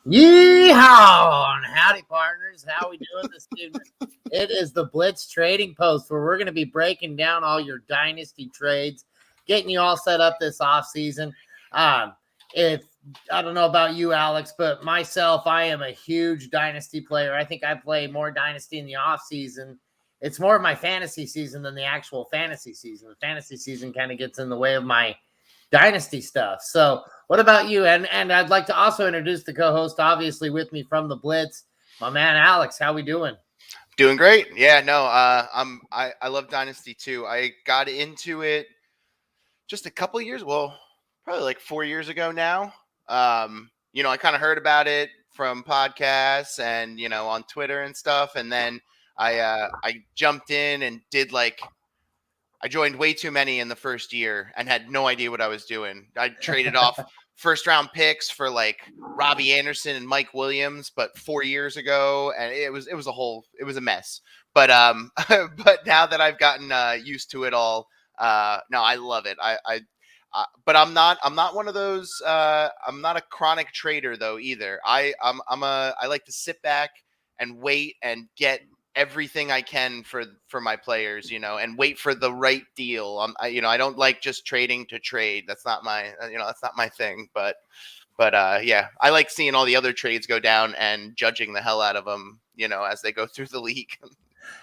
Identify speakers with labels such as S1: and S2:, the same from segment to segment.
S1: Yeehaw! And howdy, partners. How we doing this evening? It is the Blitz Trading Post, where we're going to be breaking down all your dynasty trades, getting you all set up this off season. If I don't know about you, Alex, but myself, I am a huge dynasty player. I think I play more dynasty in the off season. It's more of my fantasy season than the actual fantasy season. The fantasy season kind of gets in the way of my dynasty stuff. So what about you? And I'd like to also introduce the co-host, obviously with me from the Blitz, my man Alex. How we doing?
S2: Doing great. Yeah, no, I love Dynasty too. I got into it just a couple years, well, probably like 4 years ago now. I kind of heard about it from podcasts and on Twitter and stuff, and then I jumped in and I joined way too many in the first year and had no idea what I was doing. I traded off first round picks for like Robbie Anderson and Mike Williams, but 4 years ago, and it was a mess. But but now that I've gotten used to it all, no, I love it. But I'm not one of those. I'm not a chronic trader though either. I like to sit back and wait and get everything I can for my players, and wait for the right deal. I don't like just trading to trade. That's not my thing. But yeah, I like seeing all the other trades go down and judging the hell out of them, as they go through the league.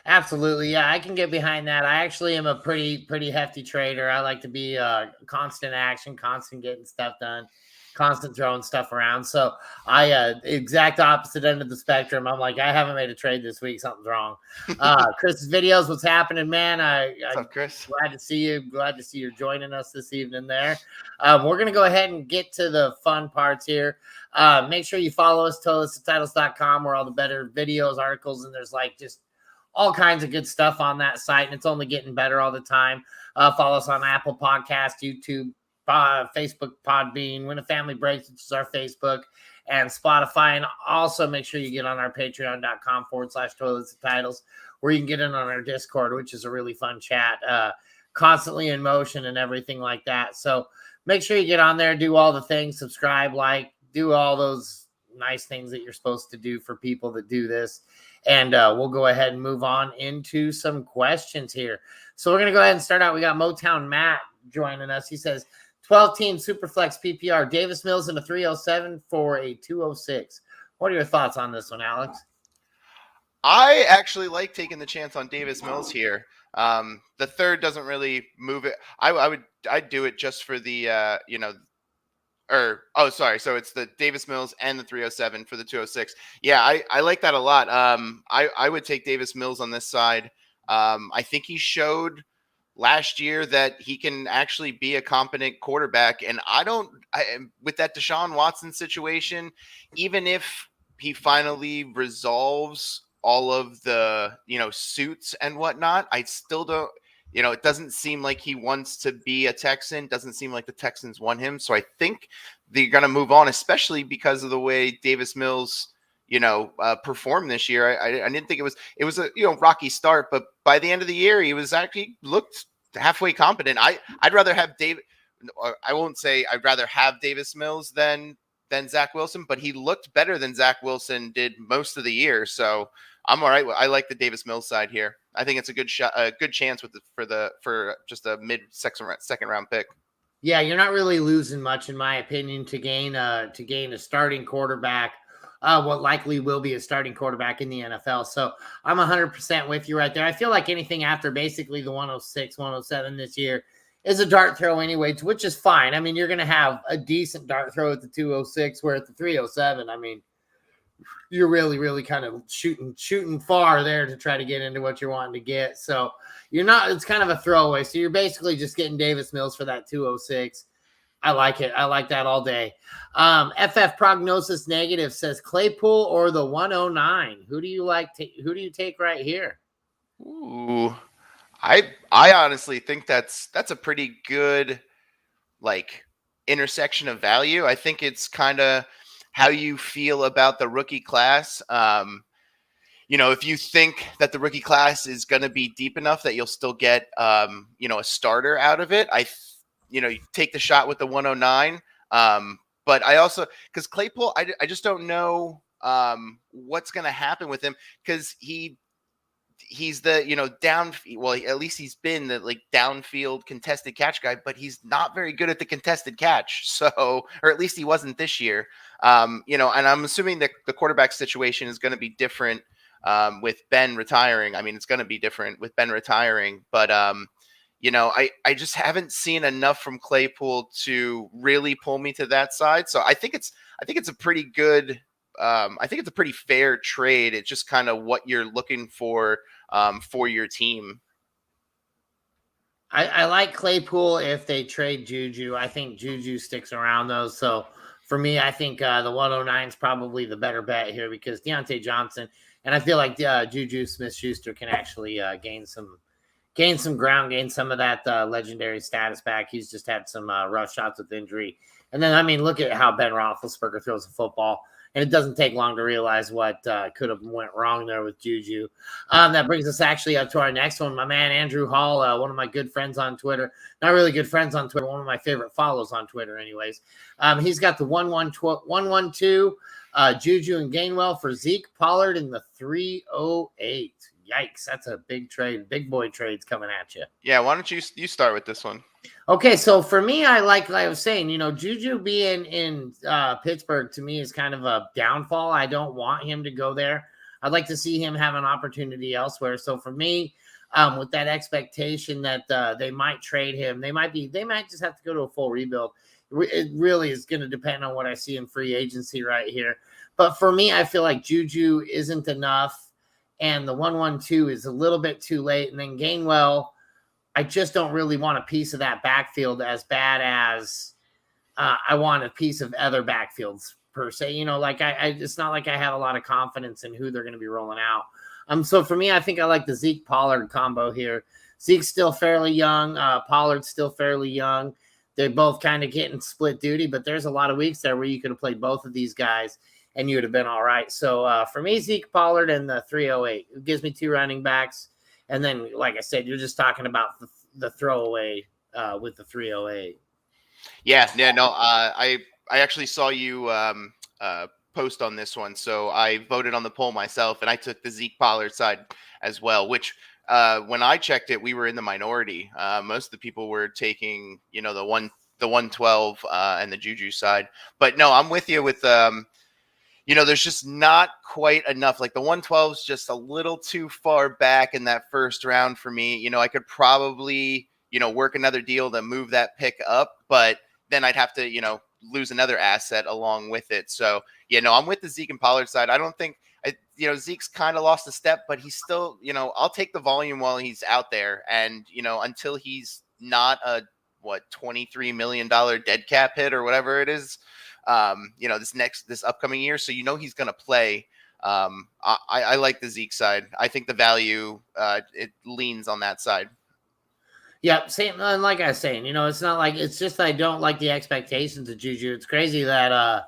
S1: Absolutely. Yeah, I can get behind that. I actually am a pretty hefty trader. I like to be constant action, constant getting stuff done, constant throwing stuff around. So I exact opposite end of the spectrum. I'm like, I haven't made a trade this week. Something's wrong. Chris's videos, what's happening, man?
S2: What's up, Chris?
S1: Glad to see you. Glad to see you joining us this evening there. We're going to go ahead and get to the fun parts here. Make sure you follow us, totalitymtitles.com, where all the better videos, articles, and there's like just all kinds of good stuff on that site, and it's only getting better all the time. Follow us on Apple Podcast, YouTube, Facebook, Podbean, When a Family Breaks, which is our Facebook, and Spotify. And also make sure you get on our patreon.com/toilets and titles, where you can get in on our Discord, which is a really fun chat, constantly in motion and everything like that. So make sure you get on there, do all the things, subscribe, like, do all those nice things that you're supposed to do for people that do this. And we'll go ahead and move on into some questions here. So we're going to go ahead and start out. We got Motown Matt joining us. He says, 12-team Superflex PPR, Davis Mills in a 307 for a 206. What are your thoughts on this one, Alex?
S2: I actually like taking the chance on Davis Mills here. The third doesn't really move it. I'd do it just for the so it's the Davis Mills and the 307 for the 206. Yeah, I like that a lot. I would take Davis Mills on this side. I think he showed last year that he can actually be a competent quarterback, and with that Deshaun Watson situation, even if he finally resolves all of the suits and whatnot, I still don't. It doesn't seem like he wants to be a Texan. Doesn't seem like the Texans want him. So I think they're going to move on, especially because of the way Davis Mills, performed this year. I didn't think it was a rocky start, but by the end of the year, he was actually looked halfway competent. I'd rather have I won't say I'd rather have Davis Mills than Zach Wilson, but he looked better than Zach Wilson did most of the year. So I'm all right. I like the Davis Mills side here. I think it's a good shot, a good chance for just a mid second round pick.
S1: Yeah, you're not really losing much, in my opinion, to gain a starting quarterback. What likely will be a starting quarterback in the NFL. So I'm 100% with you right there. I feel like anything after basically the 106, 107 this year is a dart throw anyway, which is fine. I mean, you're going to have a decent dart throw at the 206, where at the 307, I mean, you're really, really kind of shooting far there to try to get into what you're wanting to get. So it's kind of a throwaway. So you're basically just getting Davis Mills for that 206. I like it. I like that all day. FF Prognosis Negative says Claypool or the 109. Who do you like? Who do you take right here?
S2: Ooh, I honestly think that's a pretty good intersection of value. I think it's kind of how you feel about the rookie class. If you think that the rookie class is going to be deep enough that you'll still get, a starter out of it, you take the shot with the 109. But I also, because Claypool, I just don't know what's going to happen with him, because he's the, down, well, at least he's been the like downfield contested catch guy, but he's not very good at the contested catch. So, or at least he wasn't this year. And I'm assuming that the quarterback situation is going to be different with Ben retiring. I mean, it's going to be different with Ben retiring, but I just haven't seen enough from Claypool to really pull me to that side. So I think it's a pretty good, I think it's a pretty fair trade. It's just kind of what you're looking for your team.
S1: I like Claypool if they trade Juju. I think Juju sticks around though. So for me, I think the 109 is probably the better bet here, because Deontay Johnson, and I feel like Juju Smith-Schuster can actually gain some ground, gain some of that legendary status back. He's just had some rough shots with injury. And then, I mean, look at how Ben Roethlisberger throws a football. And it doesn't take long to realize what could have went wrong there with Juju. That brings us actually up to our next one. My man, Andrew Hall, one of my good friends on Twitter. Not really good friends on Twitter, one of my favorite follows on Twitter anyways. He's got the 112 Juju and Gainwell for Zeke Pollard in the 308. Yikes, that's a big trade. Big boy trades coming at you.
S2: Yeah, why don't you start with this one?
S1: Okay, so for me, like I was saying, Juju being in Pittsburgh to me is kind of a downfall. I don't want him to go there. I'd like to see him have an opportunity elsewhere. So for me, with that expectation that they might trade him, they might just have to go to a full rebuild. It really is going to depend on what I see in free agency right here. But for me, I feel like Juju isn't enough. And the 112 is a little bit too late. And then Gainwell, I just don't really want a piece of that backfield as bad as I want a piece of other backfields per se. It's not like I have a lot of confidence in who they're going to be rolling out. So for me, I think I like the Zeke Pollard combo here. Zeke's still fairly young. Pollard's still fairly young. They're both kind of getting split duty, but there's a lot of weeks there where you could have played both of these guys and you would have been all right. So for me, Zeke Pollard and the 308. It gives me two running backs. And then, like I said, you're just talking about the throwaway with the 308.
S2: Yeah, no, I actually saw you post on this one. So I voted on the poll myself, and I took the Zeke Pollard side as well, which when I checked it, we were in the minority. Most of the people were taking, the 112 and the Juju side. But no, I'm with you with there's just not quite enough. Like the 112 is just a little too far back in that first round for me. I could probably, work another deal to move that pick up, but then I'd have to, lose another asset along with it. So, I'm with the Zeke and Pollard side. I don't think, Zeke's kind of lost a step, but he's still, I'll take the volume while he's out there. And, until he's not a, $23 million dead cap hit or whatever it is, this upcoming year. So, he's going to play. I like the Zeke side. I think the value, it leans on that side.
S1: Yeah, same. And like I was saying, it's not like, it's just I don't like the expectations of Juju. It's crazy that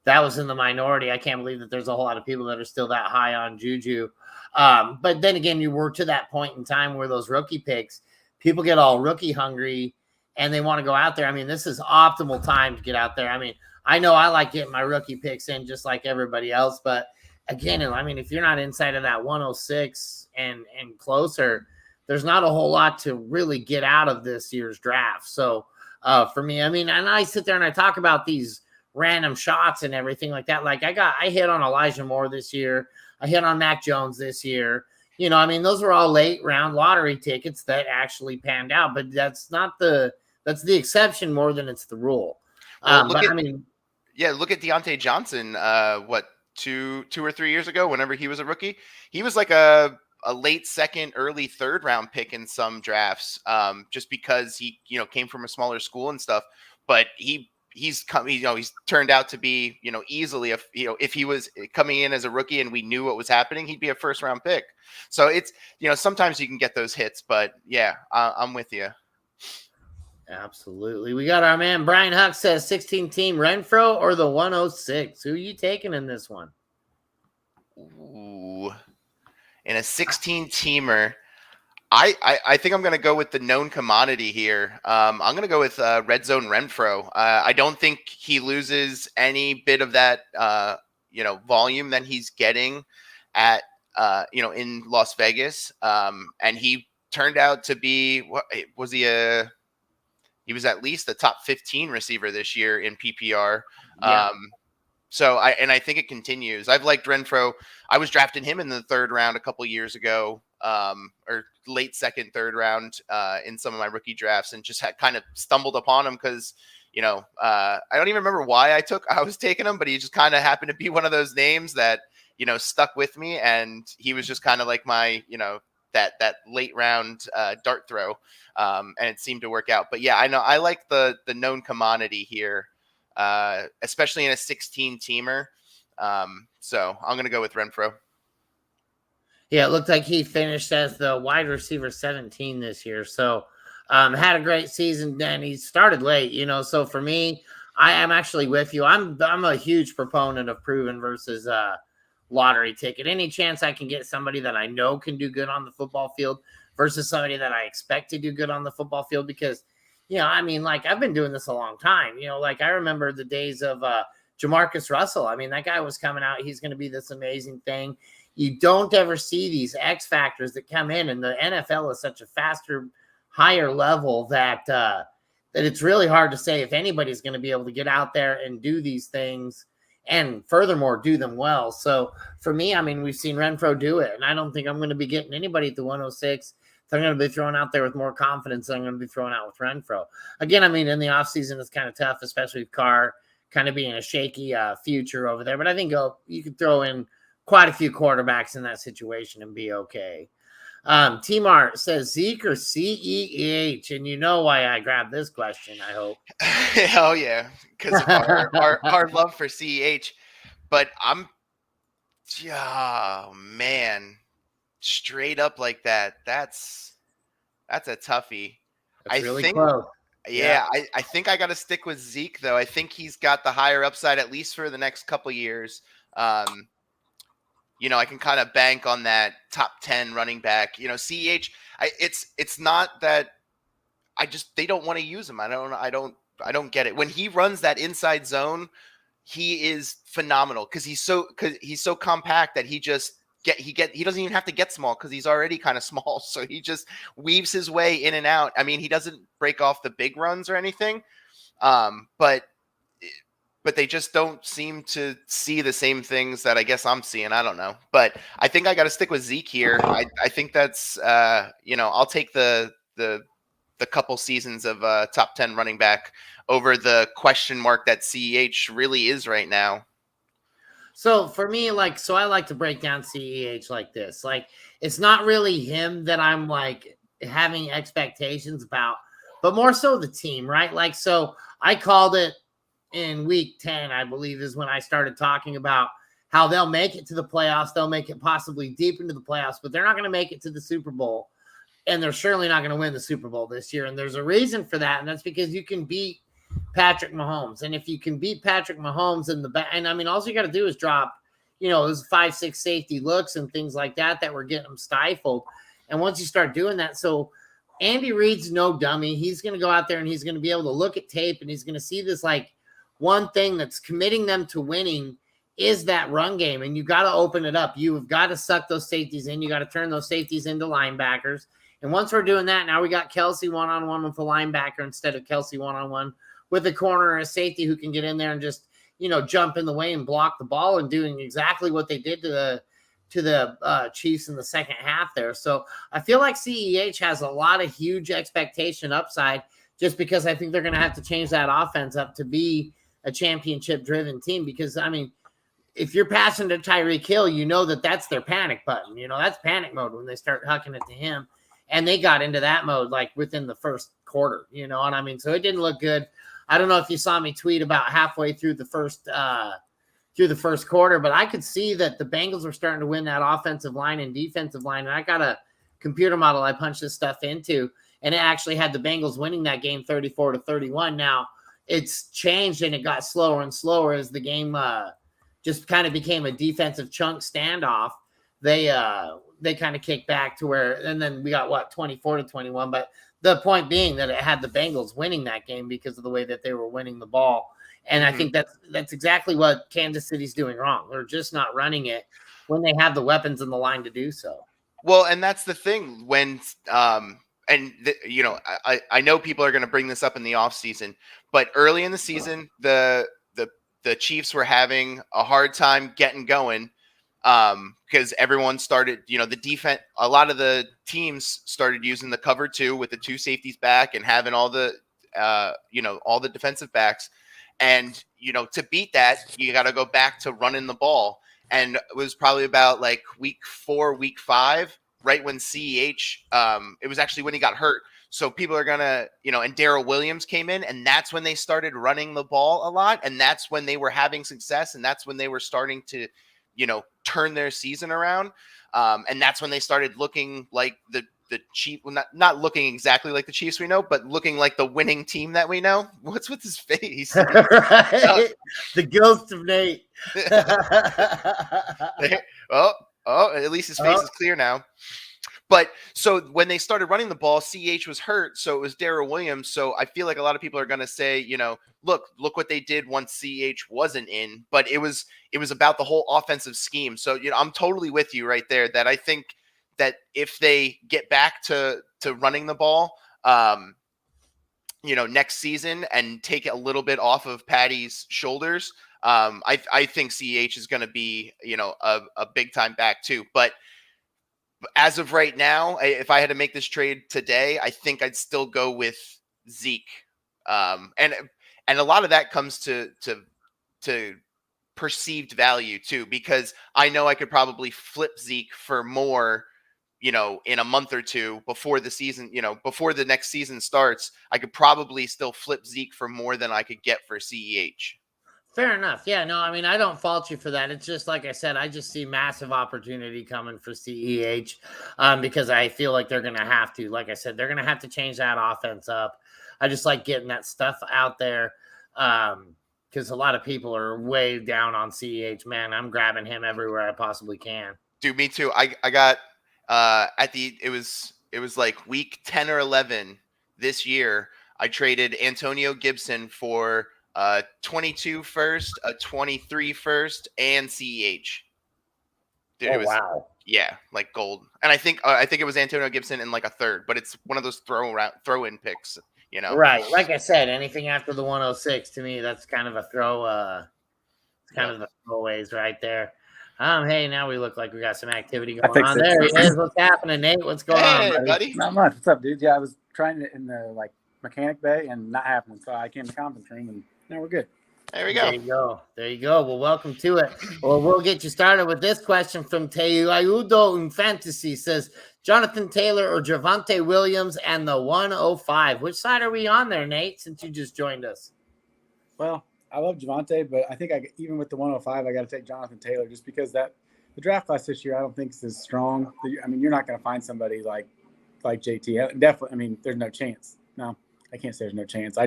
S1: that was in the minority. I can't believe that there's a whole lot of people that are still that high on Juju. But then again, you were to that point in time where those rookie picks, people get all rookie hungry and they want to go out there. I mean, this is optimal time to get out there. I mean, I know I like getting my rookie picks in just like everybody else, but again, I mean, if you're not inside of that 106 and closer, there's not a whole lot to really get out of this year's draft. So for me, I mean, and I sit there and I talk about these random shots and everything like that. Like I hit on Elijah Moore this year. I hit on Mac Jones this year. I mean, those are all late round lottery tickets that actually panned out, but that's the exception more than it's the rule.
S2: Look at Deontay Johnson. 2 or 3 years ago, whenever he was a rookie, he was like a late second, early third round pick in some drafts, just because he, came from a smaller school and stuff. But he's turned out to be, easily, if he was coming in as a rookie and we knew what was happening, he'd be a first round pick. So it's, sometimes you can get those hits, but yeah, I'm with you.
S1: Absolutely. We got our man Brian Huck says 16 team Renfro or the 106. Who are you taking in this one?
S2: Ooh. In a 16 teamer, I think I'm going to go with the known commodity here. I'm going to go with Red Zone Renfro. I don't think he loses any bit of that, volume that he's getting at, in Las Vegas. And he turned out to be, what was he? He was at least the top 15 receiver this year in PPR.
S1: Yeah.
S2: So I think it continues. I've liked Renfro. I was drafting him in the third round a couple years ago, or late second, third round, in some of my rookie drafts, and just had kind of stumbled upon him because, I don't even remember why I was taking him, but he just kind of happened to be one of those names that, stuck with me. And he was just kind of like my, that late round dart throw. And it seemed to work out. But yeah, I know I like the known commodity here. Especially in a 16-teamer. So I'm going to go with Renfro.
S1: Yeah, it looked like he finished as the wide receiver 17 this year. So had a great season. And he started late, So for me, I am actually with you. I'm a huge proponent of proven versus lottery ticket. Any chance I can get somebody that I know can do good on the football field versus somebody that I expect to do good on the football field, because I've been doing this a long time. I remember the days of Jamarcus Russell. That guy was coming out. He's going to be this amazing thing. You don't ever see these X factors that come in, and the NFL is such a faster, higher level that it's really hard to say if anybody's going to be able to get out there and do these things, and furthermore, do them well. So for me, we've seen Renfro do it, and I don't think I'm going to be getting anybody at the 106. I'm going to be thrown out there with more confidence than I'm going to be thrown out with Renfro. Again, in the offseason, it's kind of tough, especially with Carr kind of being a shaky future over there. But I think you could throw in quite a few quarterbacks in that situation and be okay. T-Mart says Zeke or CEH, and you know why I grabbed this question, I hope.
S2: Oh, yeah, because of our love for CEH. But man, straight up like that, that's a toughie.
S1: That's really close.
S2: Yeah, I think I got to stick with Zeke, though. I think he's got the higher upside, at least for the next couple years. I can kind of bank on that top 10 running back. CEH, it's not that they don't want to use him. I don't get it. When he runs that inside zone, he is phenomenal because he's so compact that he doesn't even have to get small because he's already kind of small. So he just weaves his way in and out. He doesn't break off the big runs or anything. But they just don't seem to see the same things that I guess I'm seeing. I don't know. But I think I got to stick with Zeke here. I think that's, I'll take the couple seasons of top 10 running back over the question mark that CEH really is right now.
S1: So for me, I like to break down CEH like this. It's not really him that I'm having expectations about, but more so the team, right? So I called it in week 10, I believe, is when I started talking about how they'll make it to the playoffs. They'll make it possibly deep into the playoffs, but they're not going to make it to the Super Bowl. And they're surely not going to win the Super Bowl this year. And there's a reason for that. And that's because you can beat Patrick Mahomes. And if you can beat Patrick Mahomes in the back, and all you got to do is drop, those 5-6 safety looks and things like that were getting them stifled. And once you start doing that, so Andy Reid's no dummy. He's going to go out there and he's going to be able to look at tape and he's going to see this one thing that's committing them to winning is that run game. And you got to open it up. You've got to suck those safeties in. You got to turn those safeties into linebackers. And once we're doing that, now we got Kelsey one-on-one with a linebacker instead of Kelsey one-on-one with a corner or a safety who can get in there and just, jump in the way and block the ball, and doing exactly what they did to the Chiefs in the second half there. So I feel like CEH has a lot of huge expectation upside, just because I think they're going to have to change that offense up to be a championship-driven team. Because, if you're passing to Tyreek Hill, that's their panic button. That's panic mode when they start hucking it to him. And they got into that mode within the first quarter, So it didn't look good. I don't know if you saw me tweet about halfway through the first quarter, but I could see that the Bengals were starting to win that offensive line and defensive line. And I got a computer model I punched this stuff into, and it actually had the Bengals winning that game 34-31. Now it's changed and it got slower and slower as the game just kind of became a defensive chunk standoff. They they kind of kicked back to where, and then we got 24-21. But the point being that it had the Bengals winning that game because of the way that they were winning the ball. And I think that's exactly what Kansas City's doing wrong. They're just not running it when they have the weapons in the line to do so.
S2: Well, and that's the thing when, I know people are going to bring this up in the offseason, but early in the season, the Chiefs were having a hard time getting going because everyone started, the defense, a lot of the teams started using the cover 2 with the 2 safeties back and having all the, all the defensive backs. And, to beat that, you got to go back to running the ball. And it was probably about like week 4, week 5, right when CEH, it was actually when he got hurt. So people are going to, and Darrell Williams came in, and that's when they started running the ball a lot. And that's when they were having success. And that's when they were starting to, turn their season around. And that's when they started looking like the Chiefs, well, not looking exactly like the Chiefs we know, but looking like the winning team that we know. What's with his face?
S1: Right? The ghost of Nate.
S2: At least his face is clear now. But so when they started running the ball, CH was hurt, so it was Darrell Williams. So I feel like a lot of people are going to say, look what they did once CH wasn't in. But it was about the whole offensive scheme. So I'm totally with you right there. That I think that if they get back to running the ball, next season and take a little bit off of Patty's shoulders, I think CH is going to be, a big time back too. But as of right now, if I had to make this trade today, I think I'd still go with Zeke. And a lot of that comes to perceived value too, because I know I could probably flip Zeke for more, in a month or two before the season, before the next season starts. I could probably still flip Zeke for more than I could get for CEH.
S1: Fair enough. Yeah, no, I mean, I don't fault you for that. It's just like I said, I just see massive opportunity coming for CEH because I feel like they're going to have to. Like I said, they're going to have to change that offense up. I just like getting that stuff out there because a lot of people are way down on CEH. Man, I'm grabbing him everywhere I possibly can.
S2: Dude, me too. I got it was like week 10 or 11 this year. I traded Antonio Gibson for 22 first, a 23 first, and CEH. Dude, it was, wow. Yeah, like gold. And I think it was Antonio Gibson in like a third, but it's one of those throw-in picks,
S1: Right. Like I said, anything after the 106 to me, that's kind of a throw. Kind of the throwaways right there. Hey, now we look like we got some activity going on. There he is. What's happening, Nate? What's going on, buddy?
S3: Not much. What's up, dude? Yeah, I was trying it in the mechanic bay and not happening, so I came to the conference room and now we're good.
S2: There we go.
S1: There you go. Well, welcome to it. Well, we'll get you started with this question from Teuayudo in Fantasy. Says Jonathan Taylor or Javonte Williams and the 105. Which side are we on there, Nate, since you just joined us?
S3: Well, I love Javonte, but I think even with the 105, I got to take Jonathan Taylor just because the draft class this year I don't think is as strong. I mean, you're not going to find somebody like JT. Definitely, I mean, there's no chance. No, I can't say there's no chance.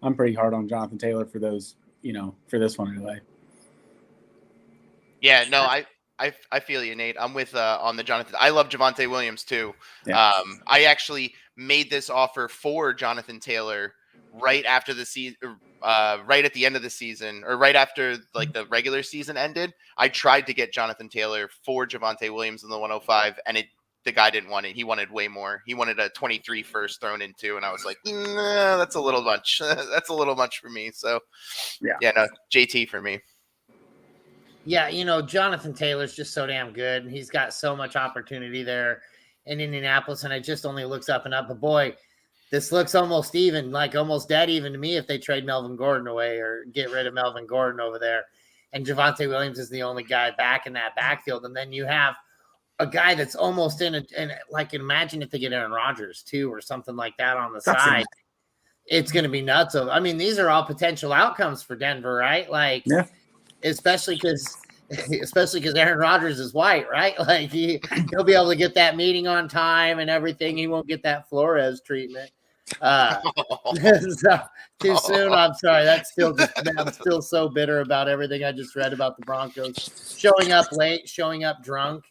S3: I'm pretty hard on Jonathan Taylor for those, for this one anyway.
S2: Yeah, no, I feel you, Nate. I'm with on the Jonathan. I love Javonte Williams too.
S3: Yeah.
S2: I actually made this offer for Jonathan Taylor right after the season, right at the end of the season, or right after like the regular season ended. I tried to get Jonathan Taylor for Javonte Williams in the 105, and the guy didn't want it. He wanted way more. He wanted a 23 first thrown in too. And I was like, nah, that's a little much. That's a little much for me. So yeah, no, JT for me.
S1: Yeah. Jonathan Taylor's just so damn good. And he's got so much opportunity there in Indianapolis. And it just only looks up and up. But boy, this looks almost even, like almost dead even to me if they trade Melvin Gordon away or get rid of Melvin Gordon over there. And Javonte Williams is the only guy back in that backfield. And then you have a guy that's almost imagine if they get Aaron Rodgers too, or something like that on the side. It's going to be nuts. I mean, these are all potential outcomes for Denver, right? Like, yeah. especially because Aaron Rodgers is white, right? Like he'll be able to get that meeting on time and everything. He won't get that Flores treatment. So, too soon. I'm sorry. I'm still so bitter about everything I just read about the Broncos showing up late, showing up drunk.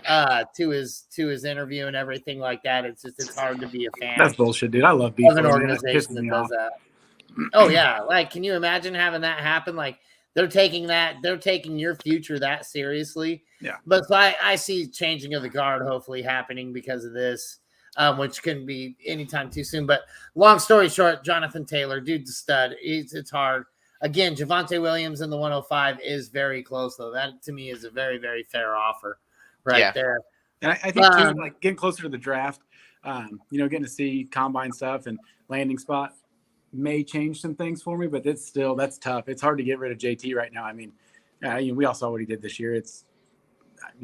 S1: to his interview and everything like that. It's hard to be a fan.
S3: That's bullshit, dude. I love beef
S1: of an
S3: boys, man.
S1: organization that does
S3: off.
S1: that. Oh yeah, like can you imagine having that happen? Like they're taking your future that seriously.
S3: Yeah.
S1: But so I see changing of the guard hopefully happening because of this, which couldn't be anytime too soon. But long story short, Jonathan Taylor, dude's a stud. It's hard. Again, Javonte Williams in the 105 is very close, though. That to me is a very, very fair offer there.
S3: And I think too, like getting closer to the draft, getting to see combine stuff and landing spot may change some things for me, but that's tough. It's hard to get rid of JT right now. I mean, we all saw what he did this year. It's,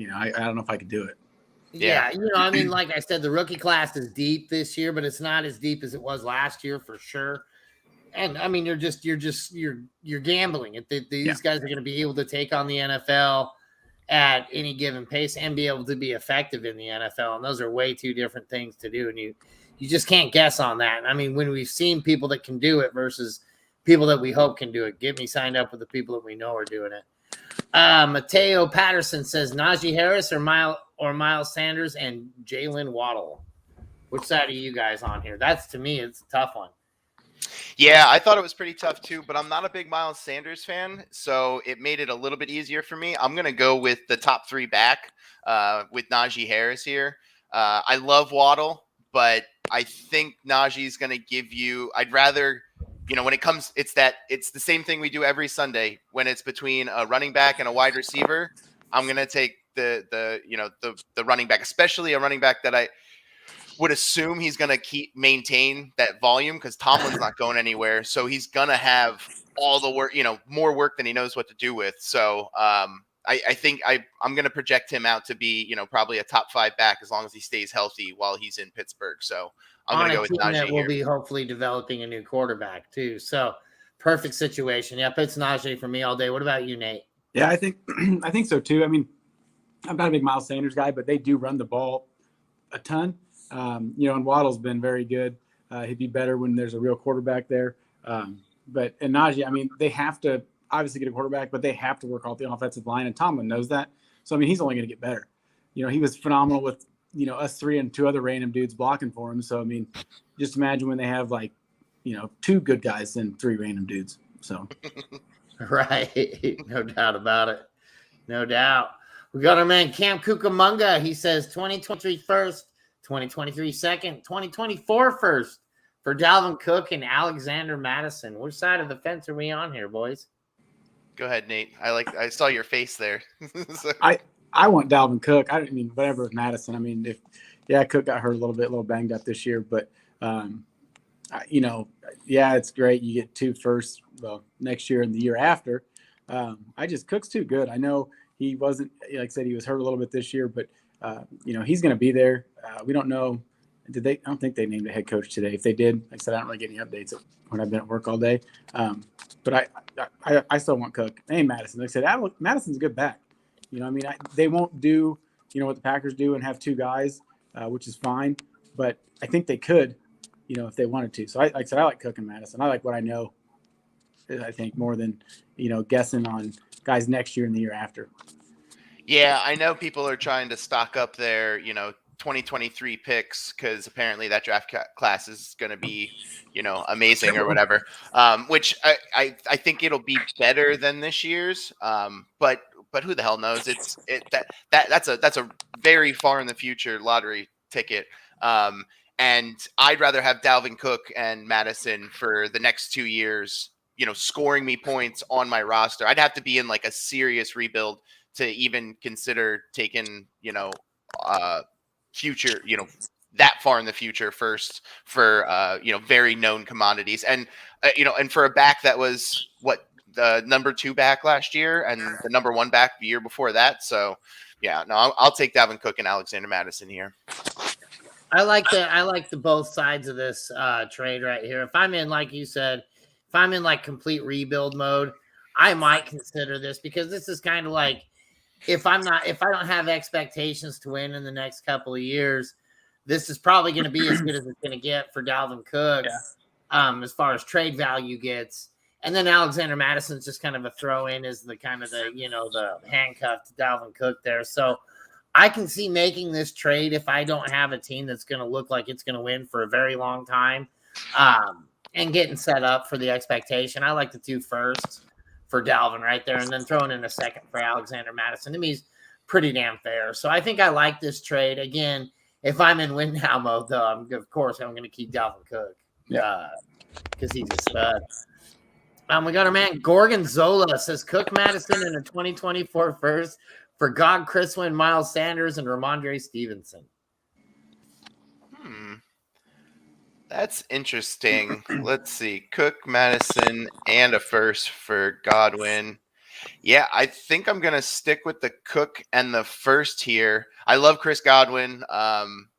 S3: I don't know if I could do it.
S1: Yeah, I mean, like I said, the rookie class is deep this year, but it's not as deep as it was last year for sure. And I mean, you're gambling. These guys are going to be able to take on the NFL at any given pace and be able to be effective in the NFL. And those are way two different things to do. And you just can't guess on that. I mean, when we've seen people that can do it versus people that we hope can do it, get me signed up with the people that we know are doing it. Mateo Patterson says Najee Harris or Miles Sanders and Jalen Waddle. Which side are you guys on here? That's, to me, it's a tough one.
S2: Yeah, I thought it was pretty tough too, but I'm not a big Miles Sanders fan, so it made it a little bit easier for me. I'm going to go with the top three back with Najee Harris here. I love Waddle, but I think Najee's going to give you – I'd rather – when it comes – it's the same thing we do every Sunday. When it's between a running back and a wide receiver, I'm going to take the running back, especially a running back that I – would assume he's going to maintain that volume because Tomlin's not going anywhere. So he's going to have all the work, more work than he knows what to do with. So I think I'm going to project him out to be, probably a top 5 back as long as he stays healthy while he's in Pittsburgh. So I'm going to go with Najee
S1: that will
S2: here.
S1: Be hopefully developing a new quarterback too. So perfect situation. Yep. It's Najee for me all day. What about you, Nate?
S3: Yeah, I think so too. I mean, I'm not a big Miles Sanders guy, but they do run the ball a ton. And Waddle's been very good. He'd be better when there's a real quarterback there. And Najee, I mean, they have to obviously get a quarterback, but they have to work off the offensive line, and Tomlin knows that. So, I mean, he's only going to get better. He was phenomenal with, us 3 and 2 other random dudes blocking for him. So, I mean, just imagine when they have 2 good guys and 3 random dudes. So,
S1: right. No doubt about it. No doubt. We got our man Cam Cucamonga. He says 2023 first. 2023 second, 2024 first for Dalvin Cook and Alexander Madison. Which side of the fence are we on here, boys?
S2: Go ahead, Nate. I saw your face there.
S3: So. I want Dalvin Cook. I mean, whatever with Madison. I mean, Cook got hurt a little banged up this year, but it's great. You get 2 firsts next year and the year after. Cook's too good. I know he wasn't, like I said, he was hurt a little bit this year, but he's going to be there. We don't know. I don't think they named a head coach today. If they did, like I said, I don't really get any updates when I've been at work all day. But I still want Cook and Madison. Like I said, Madison's a good back. They won't do, what the Packers do and have 2 guys, which is fine. But I think they could, if they wanted to. So like I said, I like Cook and Madison. I like what I know, I think, more than, guessing on guys next year and the year after.
S2: Yeah, I know people are trying to stock up their, 2023 picks because apparently that draft class is going to be, amazing or whatever. Which I think it'll be better than this year's. But who the hell knows? That's a very far in the future lottery ticket. And I'd rather have Dalvin Cook and Madison for the next 2 years, scoring me points on my roster. I'd have to be in a serious rebuild to even consider taking, future, that far in the future first for, very known commodities. And, and for a back that was the number 2 back last year and the number 1 back the year before that. So yeah, no, I'll take Dalvin Cook and Alexander Madison here.
S1: I like the both sides of this trade right here. If I'm in, like you said, if I'm in complete rebuild mode, I might consider this because this is kind of like, if I don't have expectations to win in the next couple of years, this is probably going to be as good as it's going to get for Dalvin Cook, as far as trade value gets. And then Alexander Madison's just kind of a throw in as the kind of the handcuff to Dalvin Cook there. So I can see making this trade if I don't have a team that's going to look like it's going to win for a very long time, and getting set up for the expectation. I like the 2 firsts for Dalvin right there, and then throwing in a second for Alexander Madison. To me, is pretty damn fair. So I think I like this trade. Again, if I'm in win now mode, though, of course I'm going to keep Dalvin Cook.
S3: Yeah.
S1: Because he's a stud. We got our man Gorgonzola says Cook Madison in a 2024 first for God Chriswin, Miles Sanders, and Ramondre Stevenson.
S2: That's interesting. Let's see. Cook, Madison, and a first for Godwin. Yeah, I think I'm going to stick with the Cook and the first here. I love Chris Godwin, and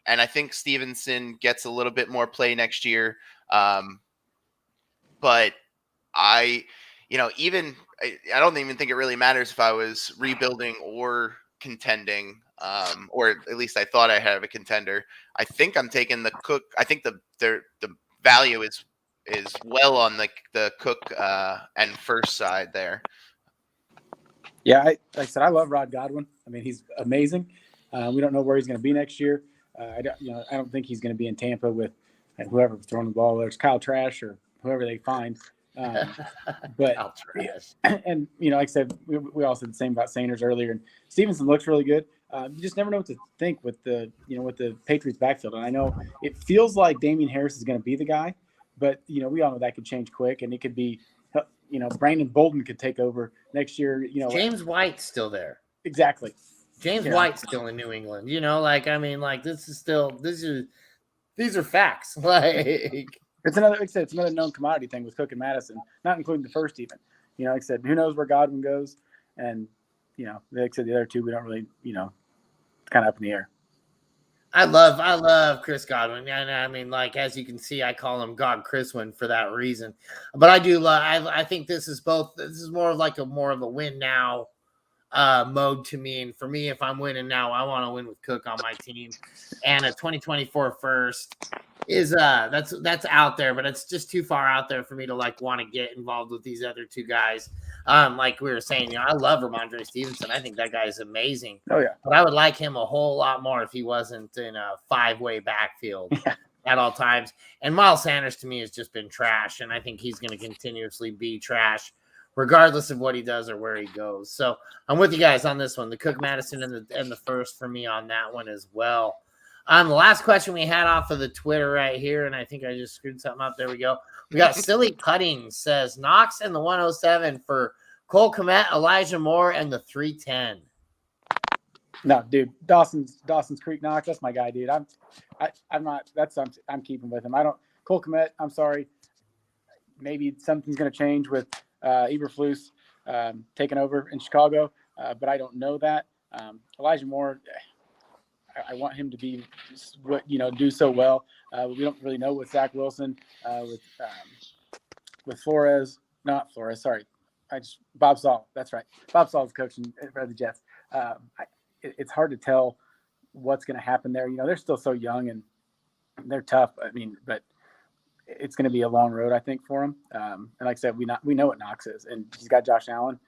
S2: I think Stevenson gets a little bit more play next year. But I don't even think it really matters if I was rebuilding or contending, or at least I thought I had a contender. I think I'm taking the Cook. I think the value is well on the Cook and first side there.
S3: Yeah, like I said, I love Rod Godwin. I mean, he's amazing. We don't know where he's going to be next year. I don't think he's going to be in Tampa with whoever throwing the ball. There's Kyle Trash or whoever they find. But and like I said, we all said the same about Sanders earlier. And Stevenson looks really good. You just never know what to think with the Patriots backfield. And I know it feels like Damian Harris is going to be the guy, but we all know that could change quick, and it could be Brandon Bolden could take over next year.
S1: James White's still there.
S3: Exactly.
S1: James White's still in New England. These are facts.
S3: It's another, like I said, it's another known commodity thing with Cook and Madison, not including the first even. Like I said, who knows where Godwin goes, and like I said, the other two we don't really, it's kind of up in the air.
S1: I love Chris Godwin, and I mean, as you can see, I call him God Chriswin for that reason. But I do love. I think this is more of a win now mode to me. And for me, if I'm winning now, I want to win with Cook on my team. And a 2024 first is that's out there, but it's just too far out there for me to want to get involved with these other two guys. Like we were saying, I love Ramondre Stevenson. I think that guy is amazing.
S3: Oh yeah.
S1: But I would like him a whole lot more if he wasn't in a 5-way backfield at all times. And Miles Sanders to me has just been trash, and I think he's going to continuously be trash regardless of what he does or where he goes. So I'm with you guys on this one. The Cook Madison and the first for me on that one as well. The last question we had off of the Twitter right here, and I think I just screwed something up. There we go. We got Silly Putting says Knox and the 107 for Cole Kmet, Elijah Moore, and the 310.
S3: No, dude, Dawson's Creek Knox. That's my guy, dude. I'm keeping with him. Cole Kmet. I'm sorry. Maybe something's going to change with Eberflus taking over in Chicago, but I don't know that. Elijah Moore. I want him to be do so well. We don't really know with Zach Wilson, with Flores, not Flores. Sorry, Bob Saul. That's right. Bob Saul is coaching for the Jets. It's hard to tell what's going to happen there. They're still so young and they're tough. I mean, but it's going to be a long road, I think, for him. And like I said, we know what Knox is, and he's got Josh Allen.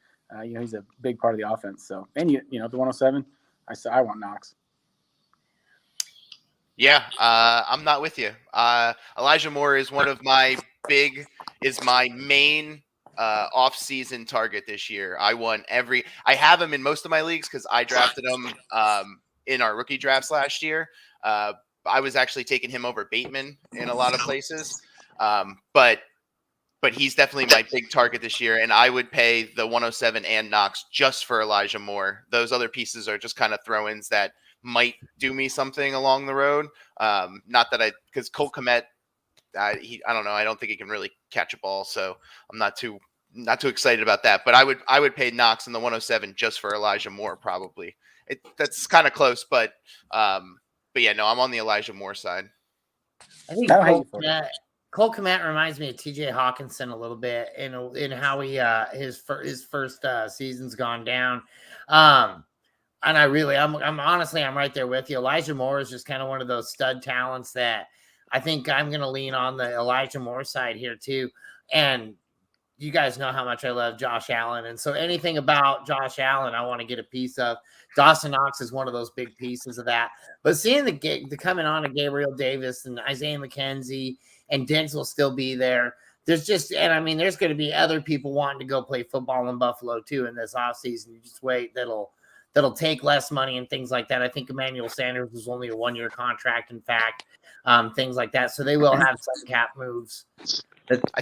S3: He's a big part of the offense. So, and the 107, I want Knox.
S2: Yeah, I'm not with you. Elijah Moore is my main off-season target this year. I have him in most of my leagues because I drafted him in our rookie drafts last year. I was actually taking him over Bateman in a lot of places. But he's definitely my big target this year, and I would pay the 107 and Knox just for Elijah Moore. Those other pieces are just kind of throw-ins that might do me something along the road. Because Cole Kmet, I don't know. I don't think he can really catch a ball, so I'm not too excited about that. But I would pay Knox in the 107 just for Elijah Moore, probably. That's kind of close, but yeah, no, I'm on the Elijah Moore side.
S1: I think Cole Kmet reminds me of TJ Hawkinson a little bit in how he his first season's gone down. And I'm honestly right there with you. Elijah Moore is just kind of one of those stud talents that I think I'm going to lean on the Elijah Moore side here too. And you guys know how much I love Josh Allen. And so anything about Josh Allen, I want to get a piece of. Dawson Knox is one of those big pieces of that. But seeing the coming on of Gabriel Davis and Isaiah McKenzie and Diggs will still be there. There's going to be other people wanting to go play football in Buffalo too in this offseason. You just wait. That'll take less money and things like that. I think Emmanuel Sanders was only a 1-year contract, in fact, things like that. So they will have some cap moves.
S2: I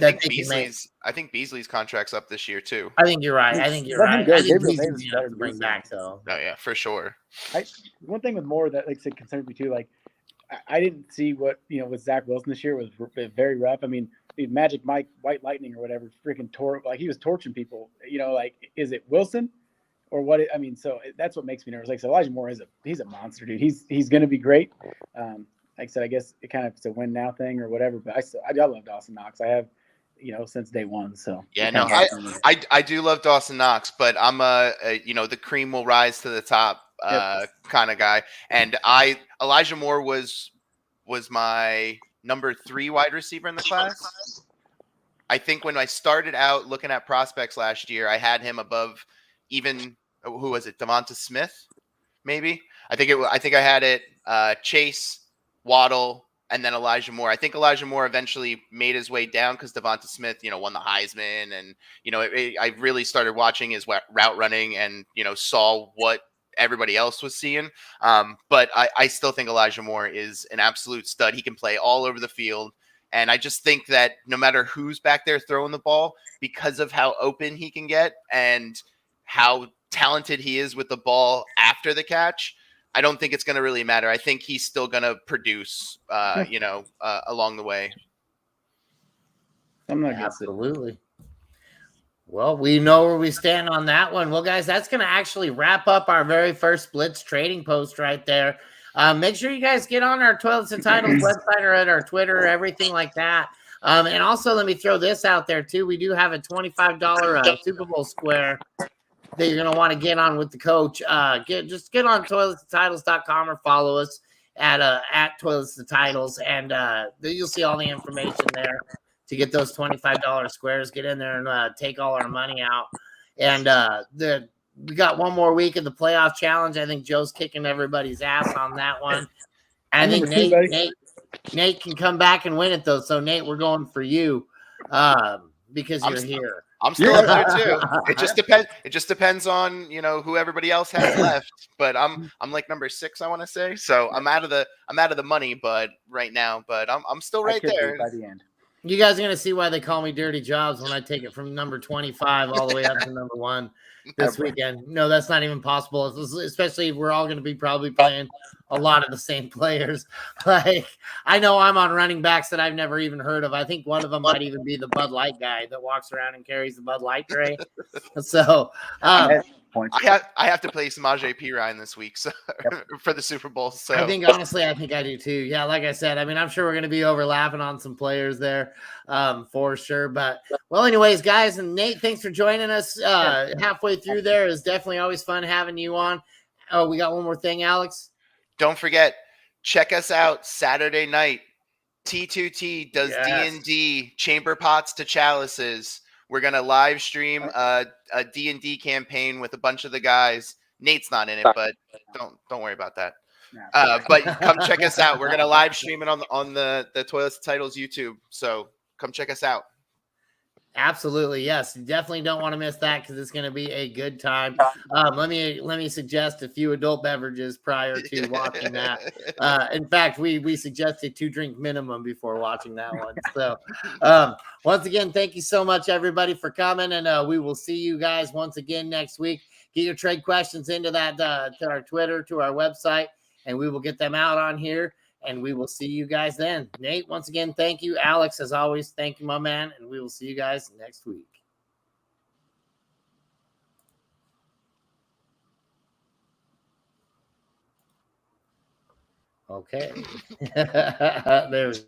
S2: think Beasley's contract's up this year too.
S1: I think you're right. I think
S3: Gabriel Davis is
S1: better to bring back though.
S2: Oh yeah, for sure.
S3: One thing with Moore that concerns me too, I didn't see what with Zach Wilson this year was very rough. I mean, Magic Mike, White Lightning or whatever, freaking he was torching people. Is it Wilson or what? So that's what makes me nervous. So Elijah Moore he's a monster, dude. He's going to be great. Like I said, I guess it's a win now thing or whatever. But I love Dawson Knox. I have, since day one. So
S2: yeah, no, I do love Dawson Knox, but I'm the cream will rise to the top kind of guy. And Elijah Moore was my number 3 wide receiver in the class. I think when I started out looking at prospects last year, I had him above even who was it? Devonta Smith, maybe. I think I had it Chase, Waddle, and then Elijah Moore. I think Elijah Moore eventually made his way down because Devonta Smith, won the Heisman, and I really started watching his route running and saw what everybody else was seeing. But I still think Elijah Moore is an absolute stud. He can play all over the field. And I just think that no matter who's back there throwing the ball, because of how open he can get and how talented he is with the ball after the catch, I don't think it's going to really matter. I think he's still going to produce, along the way.
S3: I'm not
S1: absolutely. Well, we know where we stand on that one. Well, guys, that's going to actually wrap up our very first Blitz trading post right there. Make sure you guys get on our Toilets and Titles website or at our Twitter, everything like that. And also, let me throw this out there, too. We do have a $25 Super Bowl square that you're going to want to get on with the coach. Just get on toiletsandtitles.com or follow us at Toilets and Titles, and you'll see all the information there to get those $25 squares. Get in there and take all our money out. And we got one more week of the playoff challenge. I think Joe's kicking everybody's ass on that one. I think Nate can come back and win it though. So Nate, we're going for you because you're here.
S2: I'm still up there too. It just depends on who everybody else has left. But I'm like number 6, I want to say. So I'm out of the money, but right now, but I'm still right there
S3: by the end.
S1: You guys are gonna see why they call me Dirty Jobs when I take it from number 25 all the way up to number 1 this weekend. No, that's not even possible. Especially if we're all gonna be probably playing a lot of the same players. Like I know I'm on running backs that I've never even heard of. I think one of them might even be the Bud Light guy that walks around and carries the Bud Light tray. So
S2: I have to play Samaje Perine this week for the Super Bowl. So
S1: I think honestly, I do too. Yeah, like I said, I mean, I'm sure we're going to be overlapping on some players there for sure. But well, anyways, guys, and Nate, thanks for joining us halfway through. There is definitely always fun having you on. Oh, we got one more thing, Alex.
S2: Don't forget, check us out Saturday night. T2T does D&D Chamber Pots to Chalices. We're going to live stream a D&D campaign with a bunch of the guys. Nate's not in it, but don't worry about that. But come check us out. We're going to live stream it on the Toilets and Titles YouTube. So come check us out.
S1: Absolutely. Yes. You definitely don't want to miss that because it's going to be a good time. Let me suggest a few adult beverages prior to watching that. In fact, we suggest a 2-drink minimum before watching that one. So once again, thank you so much, everybody, for coming. And we will see you guys once again next week. Get your trade questions into that to our Twitter, to our website, and we will get them out on here. And we will see you guys then. Nate, once again, thank you. Alex, as always, thank you, my man. And we will see you guys next week. Okay. There's